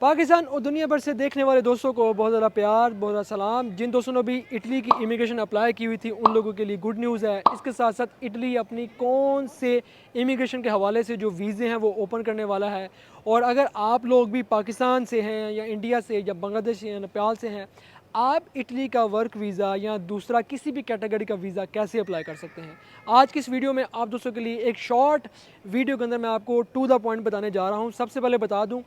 पाकिस्तान और दुनिया भर से देखने वाले दोस्तों को बहुत ज़्यादा प्यार, बहुत ज़्यादा सलाम। जिन दोस्तों ने भी इटली की इमिग्रेशन अप्लाई की हुई थी उन लोगों के लिए गुड न्यूज़ है। इसके साथ साथ इटली अपनी कौन से इमिग्रेशन के हवाले से जो वीज़े हैं वो ओपन करने वाला है। और अगर आप लोग भी पाकिस्तान से हैं या इंडिया से या बांग्लादेश या नेपाल से हैं, आप इटली का वर्क वीज़ा या दूसरा किसी भी कैटेगरी का वीज़ा कैसे अप्लाई कर सकते हैं। आज की इस वीडियो में आप दोस्तों के लिए एक शॉर्ट वीडियो के अंदर मैं आपको टू द पॉइंट बताने जा रहा हूं। सबसे पहले बता दूं,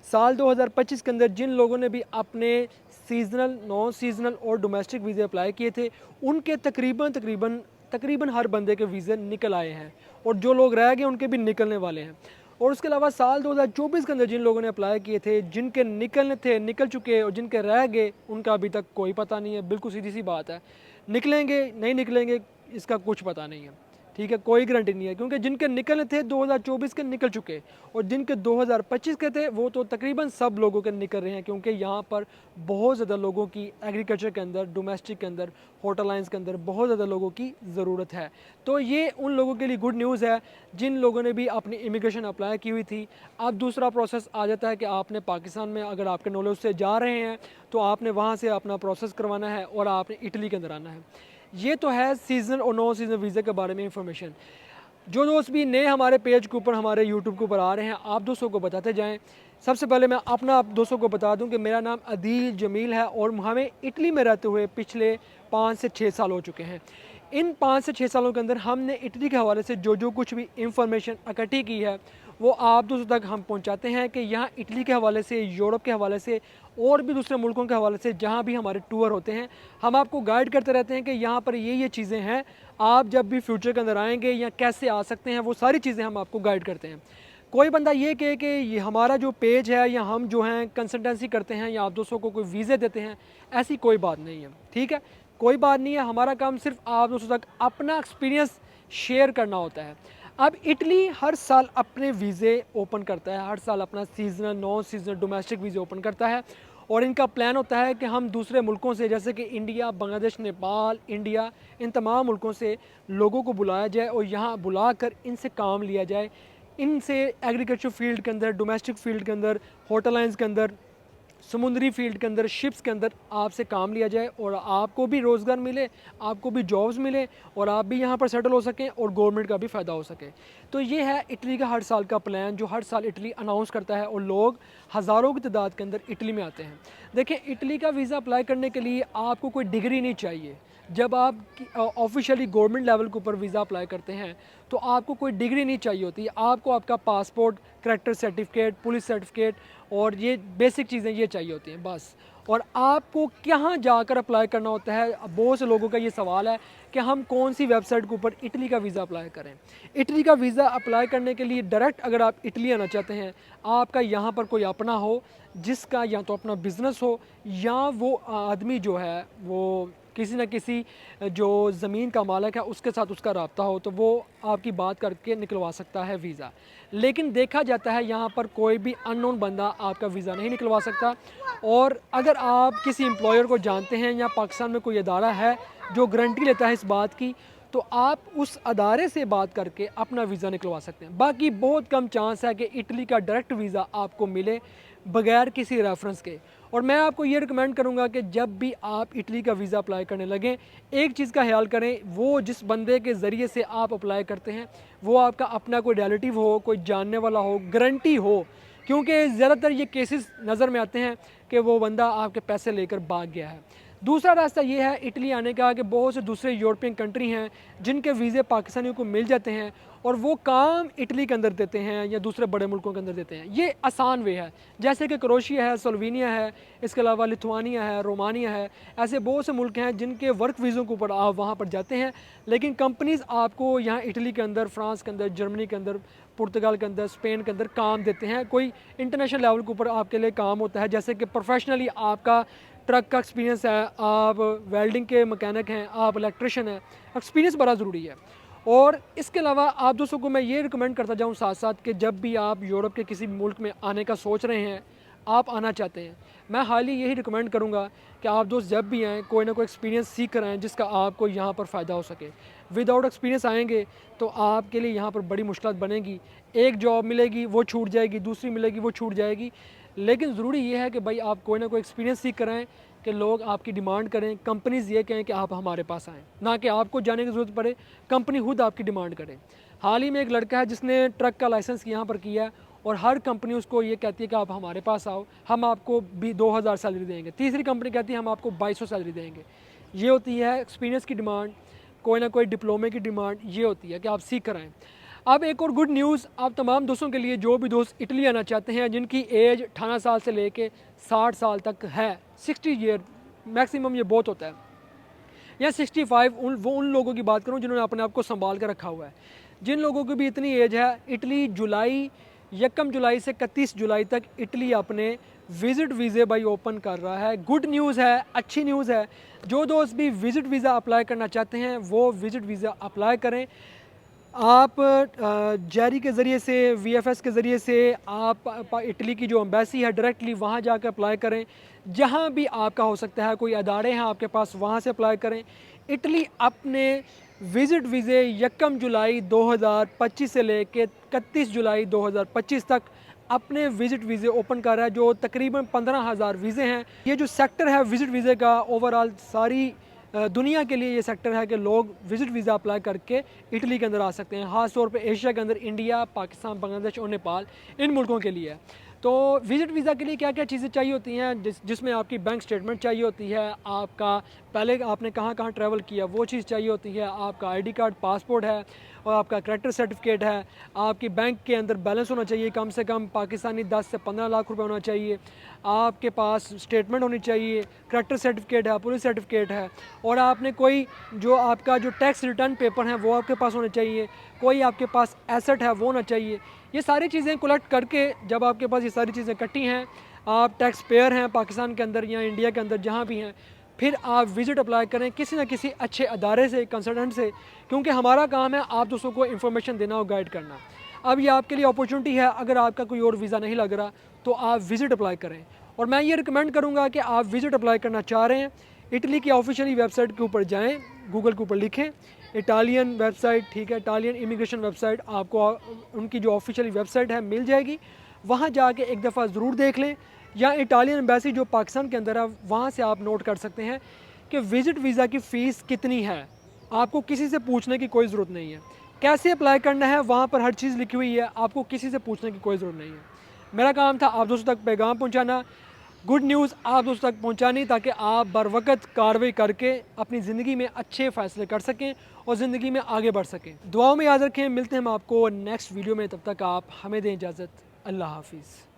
साल 2025 के अंदर जिन लोगों ने भी अपने सीजनल, नॉन सीजनल और डोमेस्टिक वीज़े अप्लाई किए थे उनके तकरीबन हर बंदे के वीज़े निकल आए हैं और जो लोग रह गए उनके भी निकलने वाले हैं। और उसके अलावा साल 2024 के अंदर जिन लोगों ने अप्लाई किए थे, जिनके निकलने थे निकल चुके और जिनके रह गए उनका अभी तक कोई पता नहीं है। बिल्कुल सीधी सी बात है, निकलेंगे नहीं निकलेंगे इसका कुछ पता नहीं है। ठीक है, कोई गारंटी नहीं है क्योंकि जिनके निकलने थे 2024 के निकल चुके और जिनके 2025 के थे वो तो तकरीबन सब लोगों के निकल रहे हैं, क्योंकि यहाँ पर बहुत ज़्यादा लोगों की एग्रीकल्चर के अंदर, डोमेस्टिक के अंदर, होटल लाइन्स के अंदर बहुत ज़्यादा लोगों की ज़रूरत है। तो ये उन लोगों के लिए गुड न्यूज़ है जिन लोगों ने भी अपनी इमिग्रेशन अप्लाई की हुई थी। अब दूसरा प्रोसेस आ जाता है कि आपने पाकिस्तान में अगर आपके नॉलेज से जा रहे हैं तो आपने वहाँ से अपना प्रोसेस करवाना है और आपने इटली के अंदर आना है। ये तो है सीज़न और नॉन सीज़न वीज़े के बारे में इंफॉर्मेशन। जो दोस्त भी नए हमारे पेज के ऊपर, हमारे यूट्यूब के ऊपर आ रहे हैं, आप दोस्तों को बताते जाएं। सबसे पहले मैं अपना आप दोस्तों को बता दूं कि मेरा नाम अदील जमील है और हमें इटली में रहते हुए पिछले 5 से 6 साल हो चुके हैं। इन 5 से 6 सालों के अंदर हमने इटली के हवाले से जो कुछ भी इंफॉर्मेशन इकट्ठी की है वो आप दोस्तों तक हम पहुंचाते हैं कि यहाँ इटली के हवाले से, यूरोप के हवाले से और भी दूसरे मुल्कों के हवाले से जहाँ भी हमारे टूर होते हैं हम आपको गाइड करते रहते हैं कि यहाँ पर ये चीज़ें हैं। आप जब भी फ्यूचर के अंदर आएंगे या कैसे आ सकते हैं वो सारी चीज़ें हम आपको गाइड करते हैं। कोई बंदा ये कहे कि ये हमारा जो पेज है या हम जो हैं कंसल्टेंसी करते हैं या आप दोस्तों को कोई वीज़े देते हैं, ऐसी कोई बात नहीं है। ठीक है, कोई बात नहीं है। हमारा काम सिर्फ आप दोस्तों तक अपना एक्सपीरियंस शेयर करना होता है। अब इटली हर साल अपने वीज़े ओपन करता है, हर साल अपना सीजनल, नॉन सीजनल, डोमेस्टिक वीज़े ओपन करता है और इनका प्लान होता है कि हम दूसरे मुल्कों से जैसे कि इंडिया, बांग्लादेश, नेपाल, इंडिया, इन तमाम मुल्कों से लोगों को बुलाया जाए और यहाँ बुलाकर इनसे काम लिया जाए। इनसे एग्रीकल्चर फील्ड के अंदर, डोमेस्टिक फील्ड के अंदर, होटल लाइन्स के अंदर, समुद्री फील्ड के अंदर, शिप्स के अंदर आपसे काम लिया जाए और आपको भी रोज़गार मिले, आपको भी जॉब्स मिले और आप भी यहाँ पर सेटल हो सकें और गवर्नमेंट का भी फ़ायदा हो सके। तो ये है इटली का हर साल का प्लान जो हर साल इटली अनाउंस करता है और लोग हज़ारों की तादाद के अंदर इटली में आते हैं। देखिए, इटली का वीज़ा अप्लाई करने के लिए आपको कोई डिग्री नहीं चाहिए। जब आप ऑफिशियली गवर्नमेंट लेवल के ऊपर वीज़ा अप्लाई करते हैं तो आपको कोई डिग्री नहीं चाहिए होती। आपको आपका passport, character certificate, police certificate और ये बेसिक चीज़ें ये चाहिए होती हैं बस। और आपको कहाँ जाकर अप्लाई करना होता है, बहुत से लोगों का ये सवाल है कि हम कौन सी वेबसाइट के ऊपर इटली का वीज़ा अप्लाई करें। इटली का वीज़ा अप्लाई करने के लिए डायरेक्ट अगर आप इटली आना चाहते हैं, आपका यहाँ पर कोई अपना हो जिसका या तो अपना बिज़नेस हो या वो आदमी जो है वो किसी न किसी जो ज़मीन का मालिक है उसके साथ उसका रब्ता हो तो वो आपकी बात करके निकलवा सकता है वीज़ा। लेकिन देखा जाता है यहाँ पर कोई भी अननोन बंदा आपका वीज़ा नहीं निकलवा सकता। और अगर आप किसी एम्प्लॉयर को जानते हैं या पाकिस्तान में कोई अदारा है जो गारंटी लेता है इस बात की, तो आप उस अदारे से बात करके अपना वीज़ा निकलवा सकते हैं। बाकी बहुत कम चांस है कि इटली का डायरेक्ट वीज़ा आपको मिले बगैर किसी रेफरेंस के। और मैं आपको ये रिकमेंड करूँगा कि जब भी आप इटली का वीज़ा अप्लाई करने लगें, एक चीज़ का ख्याल करें, वो जिस बंदे के ज़रिए से आप अप्लाई करते हैं वो आपका अपना कोई रिलेटिव हो, कोई जानने वाला हो, गारंटी हो। क्योंकि ज़्यादातर ये केसेस नज़र में आते हैं कि वो बंदा आपके पैसे लेकर भाग गया है। दूसरा रास्ता ये है इटली आने का कि बहुत से दूसरे यूरोपियन कंट्री हैं जिनके वीज़े पाकिस्तानियों को मिल जाते हैं और वो काम इटली के अंदर देते हैं या दूसरे बड़े मुल्कों के अंदर देते हैं। ये आसान वे है, जैसे कि क्रोएशिया है, स्लोवेनिया है, इसके अलावा लिथुआनिया है, रोमानिया है। ऐसे बहुत से मुल्क हैं जिनके वर्क वीज़ों के ऊपर आप वहाँ पर जाते हैं, लेकिन कंपनीज़ आपको यहाँ इटली के अंदर, फ्रांस के अंदर, जर्मनी के अंदर, पुर्तगाल के अंदर, स्पेन के अंदर काम देते हैं। कोई इंटरनेशनल लेवल के ऊपर आपके लिए काम होता है, जैसे कि प्रोफेशनली आपका ट्रक का एक्सपीरियंस है, आप वेल्डिंग के मैकेनिक हैं, आप इलेक्ट्रिशियन हैं। एक्सपीरियंस बड़ा ज़रूरी है। और इसके अलावा आप दोस्तों को मैं ये रिकमेंड करता जाऊँ साथ साथ कि जब भी आप यूरोप के किसी मुल्क में आने का सोच रहे हैं, आप आना चाहते हैं, मैं हाली यही रिकमेंड करूँगा कि आप दोस्त जब भी आएँ कोई ना कोई एक्सपीरियंस सीख कर आएँ जिसका आपको यहाँ पर फ़ायदा हो सके। विदाउट एक्सपीरियंस आएंगे तो आपके लिए यहाँ पर बड़ी मुश्किल बनेगी। एक जॉब मिलेगी वो छूट जाएगी, दूसरी मिलेगी वो छूट जाएगी। लेकिन ज़रूरी ये है कि भाई आप कोई ना कोई एक्सपीरियंस सीख कराएँ कि लोग आपकी डिमांड करें, कंपनीज़ ये कहें कि आप हमारे पास आएँ, ना कि आपको जाने की ज़रूरत पड़े, कंपनी खुद आपकी डिमांड करे। हाल ही में एक लड़का है जिसने ट्रक का लाइसेंस यहाँ पर किया है और हर कंपनी उसको ये कहती है कि आप हमारे पास आओ, हम आपको भी 2000 सैलरी देंगे। तीसरी कंपनी कहती है हम आपको 2200 सैलरी देंगे। ये होती है एक्सपीरियंस की डिमांड, कोई ना कोई डिप्लोमे की डिमांड, ये होती है कि आप सीख कर आएँ। अब एक और गुड न्यूज़ आप तमाम दोस्तों के लिए, जो भी दोस्त इटली आना चाहते हैं जिनकी एज 18 साल से लेके 60 साल तक है, 60 ईयर मैक्सिमम ये बहुत होता है, या 65, उन लोगों की बात करूं जिन्होंने अपने आप को संभाल कर रखा हुआ है। जिन लोगों की भी इतनी एज है, इटली जुलाई 1 जुलाई से 31 जुलाई तक इटली अपने विज़िट वीज़े भाई ओपन कर रहा है। गुड न्यूज़ है, अच्छी न्यूज़ है। जो दोस्त भी विज़िट वीज़ा अप्लाई करना चाहते हैं वो विज़िट वीज़ा अप्लाई करें। आप जैरी के ज़रिए से, वीएफएस के ज़रिए से आप इटली की जो एम्बेसी है डायरेक्टली वहाँ जाकर अप्लाई करें। जहाँ भी आपका हो सकता है, कोई अदारे हैं आपके पास, वहाँ से अप्लाई करें। इटली अपने विज़िट वीज़े 1 जुलाई 2025 से लेकर 31 जुलाई 2025 तक अपने विज़िट वीज़े ओपन कर रहा है, जो तकरीबन 15,000 वीज़े हैं। ये जो सेक्टर है विज़िट वीज़े का, ओवरऑल सारी दुनिया के लिए ये सेक्टर है कि लोग विज़िट वीज़ा अप्लाई करके इटली के अंदर आ सकते हैं। ख़ास तौर पे एशिया के अंदर इंडिया, पाकिस्तान, बांग्लादेश और नेपाल, इन मुल्कों के लिए है। तो विज़िट वीज़ा के लिए क्या क्या चीज़ें चाहिए होती हैं, जिसमें आपकी बैंक स्टेटमेंट चाहिए होती है, आपका पहले आपने कहाँ कहाँ ट्रैवल किया वो चीज़ चाहिए होती है, आपका आईडी कार्ड, पासपोर्ट है, और आपका करैक्टर सर्टिफिकेट है। आपकी बैंक के अंदर बैलेंस होना चाहिए, कम से कम पाकिस्तानी 10 से 15 लाख रुपए होना चाहिए। आपके पास स्टेटमेंट होनी चाहिए, करैक्टर सर्टिफिकेट है, पुलिस सर्टिफिकेट है, और आपने कोई जो आपका जो टैक्स रिटर्न पेपर है वो आपके पास होने चाहिए, कोई आपके पास एसेट है वो होना चाहिए। ये सारी चीज़ें कलेक्ट करके जब आपके पास ये सारी चीज़ें इकट्ठी हैं, आप टैक्स पेयर हैं पाकिस्तान के अंदर या इंडिया के अंदर जहाँ भी हैं, फिर आप विज़िट अप्लाई करें किसी न किसी अच्छे अदारे से, कंसल्टेंट से, क्योंकि हमारा काम है आप दोस्तों को इन्फॉर्मेशन देना और गाइड करना। अब ये आपके लिए अपॉर्चुनिटी है, अगर आपका कोई और वीज़ा नहीं लग रहा तो आप विज़िट अप्लाई करें। और मैं ये रिकमेंड करूँगा कि आप विज़िट अप्लाई करना चाह रहे हैं, इटली की ऑफिशियली वेबसाइट के ऊपर जाएँ, गूगल के ऊपर लिखें इटालियन वेबसाइट, ठीक है, इटालियन इमिग्रेशन वेबसाइट, आपको उनकी जो ऑफिशियली वेबसाइट है मिल जाएगी। वहाँ जाके एक दफ़ा ज़रूर देख लें, या इटालियन एम्बेसी जो पाकिस्तान के अंदर है वहाँ से आप नोट कर सकते हैं कि विज़िट वीज़ा की फ़ीस कितनी है। आपको किसी से पूछने की कोई ज़रूरत नहीं है। कैसे अप्लाई करना है वहाँ पर हर चीज़ लिखी हुई है, आपको किसी से पूछने की कोई ज़रूरत नहीं है। मेरा काम था आप दोस्तों तक पैगाम पहुँचाना, गुड न्यूज़ आप दोस्तों तक पहुँचानी, ताकि आप बर वक़्त कार्रवाई करके अपनी ज़िंदगी में अच्छे फ़ैसले कर सकें और ज़िंदगी में आगे बढ़ सकें। दुआओं में याद रखें, मिलते हैं हम आपको नेक्स्ट वीडियो में, तब तक आप हमें दें इजाज़त। अल्लाह हाफ़िज़।